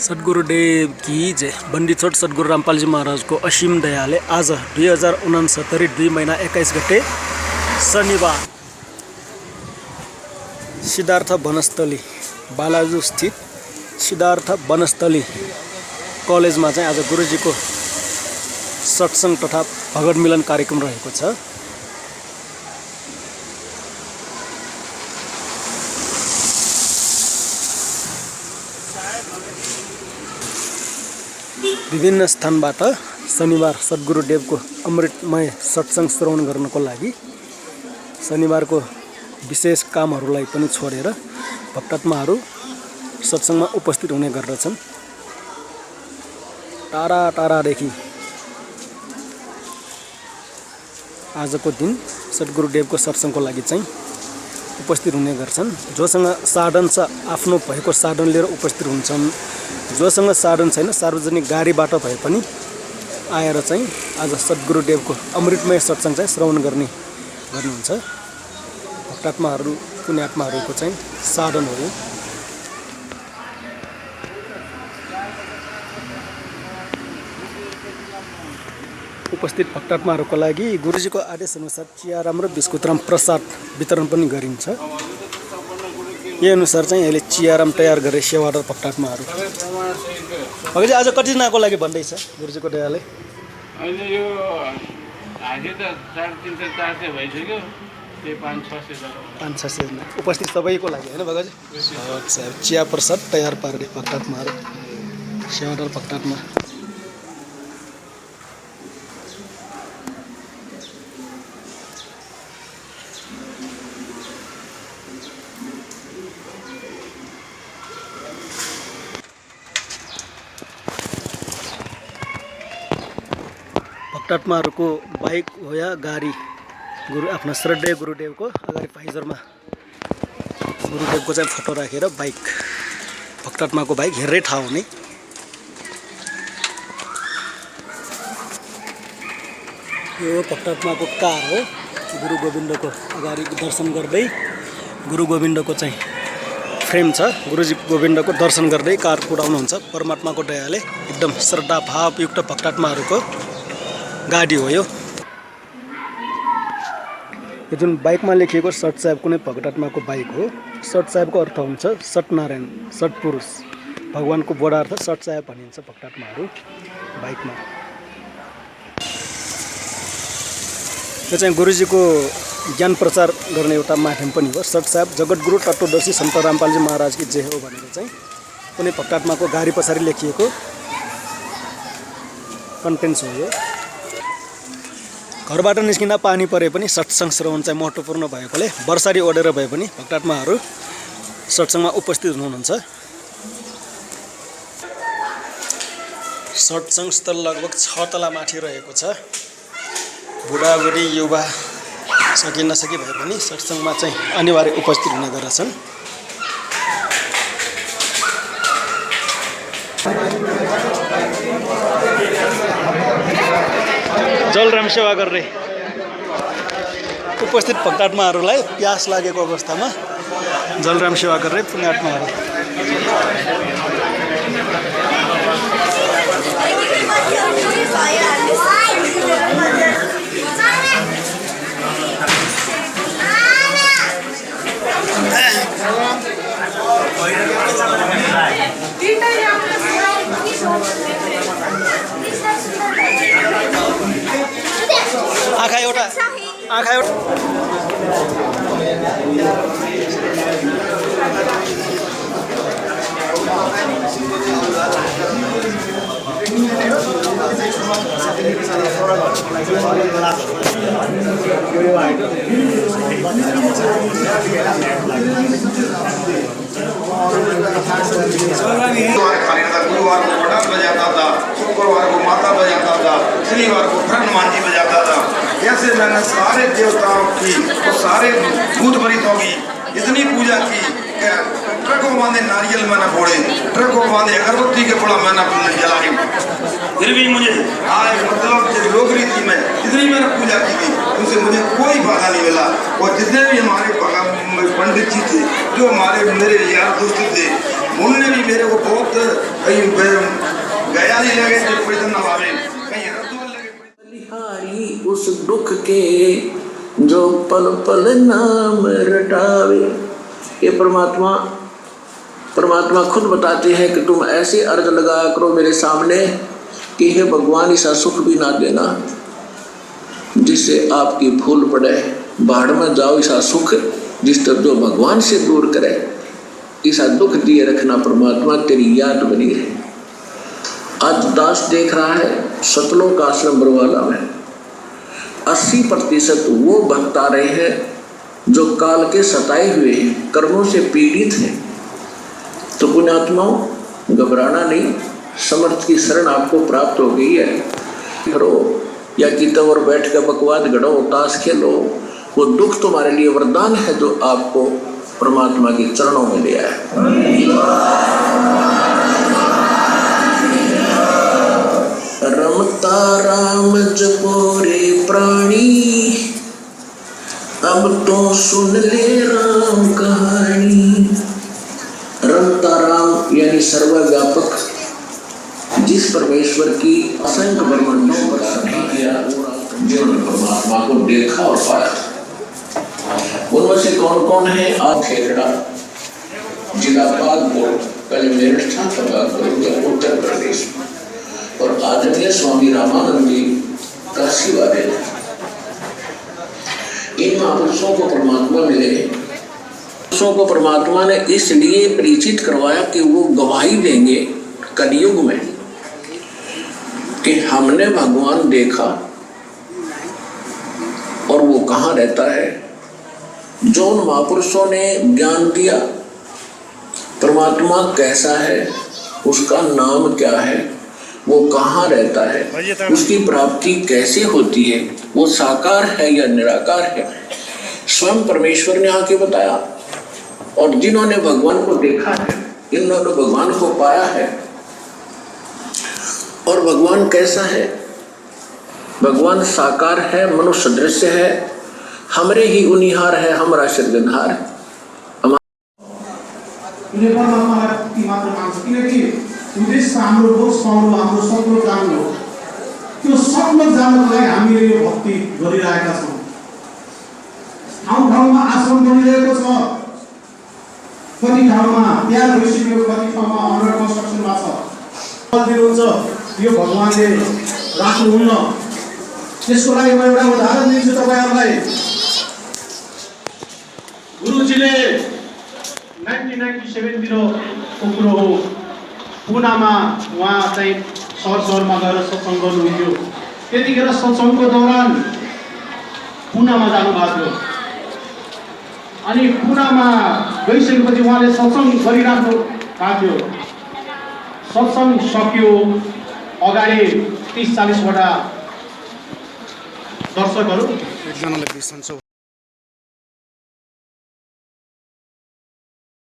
सद्गुरुदेव की जय। बन्दी-छोड सद्गुरु रामपालजी महाराज को असीम दयाले आज 2069 2 महिना 21 गते शनिबार सिद्धार्थ वनस्थली बालाजु स्थित सिद्धार्थ वनस्थली कलेजमा चाहिँ आज गुरुजीको सत्संग तथा भगवत मिलन कार्यक्रम रहेको छ। विभिन्न स्थानबाट शनिबार सद्गुरुदेवको अमृतमय सत्संग श्रवण गर्नको लागि शनिबारको विशेष कामहरूलाई पनि छोडेर भक्तात्माहरू सत्संगमा उपस्थित हुने गर्दछन्। टाढा टाढादेखि आजको दिन सद्गुरुदेवको सत्संगको लागि चाहिँ उपस्थित हुने गर्छन्। जोसँग साधन छ आफ्नो भएको साधन लिएर उपस्थित हुन्छन्। जोसँग साधन छैन सार्वजनिक गाडीबाट भए पनि आएर चाहिँ आज सद्गुरुदेवको अमृतमय सत्संग चाहिँ श्रवण गर्नुहुन्छ। भक्तात्माहरू पुण्यात्माहरूको चाहिँ साधन हो। उपस्थित भक्तात्माहरूको लागि गुरुजीको आदेश अनुसार चियाराम र बिस्कुटराम प्रसाद वितरण पनि गरिन्छ। यही अनुसार चाहिँ अहिले चियाराम तयार गरे सेवादार भक्तात्माहरू। भगजी आज कतिजनाको लागि भन्दैछ गुरुजीको दयाले? अहिले यो आगे त 350 400 भइसक्यो। त्यो 500 जना उपस्थित सबैको लागि हैन भगजी? चिया प्रसाद तयार पार्ने भक्तात्माहरू सेवादार भक्तात्मा। भक्तात्माहरूको बाइक हो या गाडी गुरु आफ्ना श्रद्धेय गुरुदेवको अगाडि फाइजरमा गुरुदेवको चाहिँ फोटो राखेर बाइक भक्तात्माको बाइक हेर्दै ठाउँ हुने। यो भक्तात्माको कार हो। गुरु गोविन्दको अगाडि दर्शन गर्दै गुरु गोविन्दको चाहिँ फ्रेम छ। गुरुजी गोविन्दको दर्शन गर्दै कार कुदाउनुहुन्छ। परमात्माको दयाले एकदम श्रद्धा भावयुक्त भक्तात्माहरूको गाडी हो। यो जुन बाइकमा लेखिएको सत साहेब कुनै भक्तात्माको बाइक हो। सत साहेबको अर्थ हुन्छ सत्यनारायण सत्पुरुष भगवानको बडार्थ सत साहेब भनिन्छ भक्तात्माहरू बाइकमा। यो चाहिँ गुरुजीको ज्ञान प्रचार गर्ने एउटा माध्यम पनि हो। सत साहेब जगतगुरु तत्त्वदर्शी सन्त रामपालजी महाराज की जय हो भनेर चाहिँ कुनै भक्तात्माको गाडी पछाडि लेखिएको कन्टेन्ट्स हो। यो घरबाट निस्किँदा पानी परे पनि सत्संग श्रवण चाहिँ महत्त्वपूर्ण भएकोले वर्षारी ओढेर भए पनि भक्तात्माहरू सत्संगमा उपस्थित हुनुहुन्छ। सत्संग स्थल लगभग 6 तला माथि रहेको छ। बुढाबुढी युवा सकी नसकी भए पनि सत्संगमा चाहिँ अनिवार्य उपस्थित हुने गर्दछन्। जलराम सेवा गर्ने उपस्थित भक्तात्माहरूलाई प्यास लागेको अवस्थामा जलराम सेवा गर्ने पुण्यात्माहरू। आँखा एउटा गुरुवार को पटाख बजाता था, शुक्रवार को माता बजाता था, शनिवार को हनुमान जी बजाता था। ऐसे मैंने सारे देवताओं की और सारे भूत प्रेतों की इतनी पूजा की। ट्रकों बांधे नारियल मैंने फोड़े, ट्रकों बांधे अगरबत्ती के बड़ा मैंने जलाई। फिर भी मुझे मतलब जो लोगरी थी मैं इतनी मैंने पूजा की थी, उनसे मुझे कोई बाधा नहीं मिला। और जितने भी हमारे पंडित जी थे, जो हमारे मेरे यार दोस्त थे, उनने भी मेरे को बहुत कहीं गया नहीं लगे जो परिजन नवावे कहीं रद्दुल लगे बलिहारी उस दुख के जो पल पल नाम रटावे। ये परमात्मा खुद बताते हैं कि तुम ऐसे अर्ज लगाया करो मेरे सामने कि हे भगवान ऐसा सुख भी ना देना जिससे आपकी भूल पड़े, बाढ़ में जाओ ऐसा सुख जिस तरह जो भगवान से दूर करे, ऐसा दुख दिए रखना परमात्मा तेरी याद बनी रहे। आज दास देख रहा है सतलोक आश्रम बरवाला में 80% वो भक्त आ रहे हैं जो काल के सताए हुए हैं, कर्मों से पीड़ित हैं। तो पुण्यात्माओं घबराना नहीं, समर्थ की शरण आपको प्राप्त हो गई है। करो या कीर्तन और बैठ कर बकवाद गढ़ो, ताश खेलो, वो दुख तुम्हारे लिए वरदान है जो आपको परमात्मा के चरणों में ले आया। रमता राम जपो रे प्राणी, अब तो सुन ले राम कहानी। रमता राम यानी सर्वव्यापक, जिस परमेश्वर की असंख्य ब्रह्मांडों पर सभी किया, जिन्होंने परमात्मा को देखा और पाया। उनमें से कौन कौन है? आप खेखड़ा जिला बागपुर, कल मेरठ था उत्तर प्रदेश में, और आदरणीय स्वामी रामानंद जी काशी वाले। इन महापुरुषों को परमात्मा मिले, पुरुषों को परमात्मा ने इसलिए परिचित करवाया कि वो गवाही देंगे कलयुग में कि हमने भगवान देखा और वो कहाँ रहता है। जो उन महापुरुषों ने ज्ञान दिया परमात्मा कैसा है, उसका नाम क्या है, वो कहाँ रहता है, उसकी प्राप्ति कैसे होती है, वो साकार है या निराकार है, स्वयं परमेश्वर ने आके बताया। और जिन्होंने भगवान को देखा है, इन्होंने भगवान को पाया है। और भगवान कैसा है? भगवान साकार है, मनुष्य दृश्य है, हमरे ही उनिहार है, हमारा सृजनहार है। उद्देश्य हाम्रो होस्, हाम्रो सपनो जान्नु हो। त्यो सपनो जान्नको लागि हामीले यो भक्ति गरिरहेका छौँ। ठाउँ ठाउँमा आश्रम बनिरहेको छ, कति ठाउँमा तयार भइसक्यो, कति ठाउँमा अन्डर कन्स्ट्रक्सनमा छ। दिनुहुन्छ यो भगवानले राख्नुहुन्न। त्यसको लागि म एउटा उदाहरण दिन्छु तपाईँहरूलाई। गुरुजीले 1997 तिर कुरो हो, पुनामा उहाँ चाहिँ सहरमा गएर सत्सङ्ग गर्नुहुन्थ्यो। त्यतिखेर सत्सङ्गको दौरान पुनामा जानुभएको थियो। अनि पुनामा गइसकेपछि उहाँले सत्सङ्ग गरिराख्नु भएको थियो। सत्सङ्ग सक्यो, अगाडि 30-40 वटा दर्शकहरू, एकजनाले बिसन्चो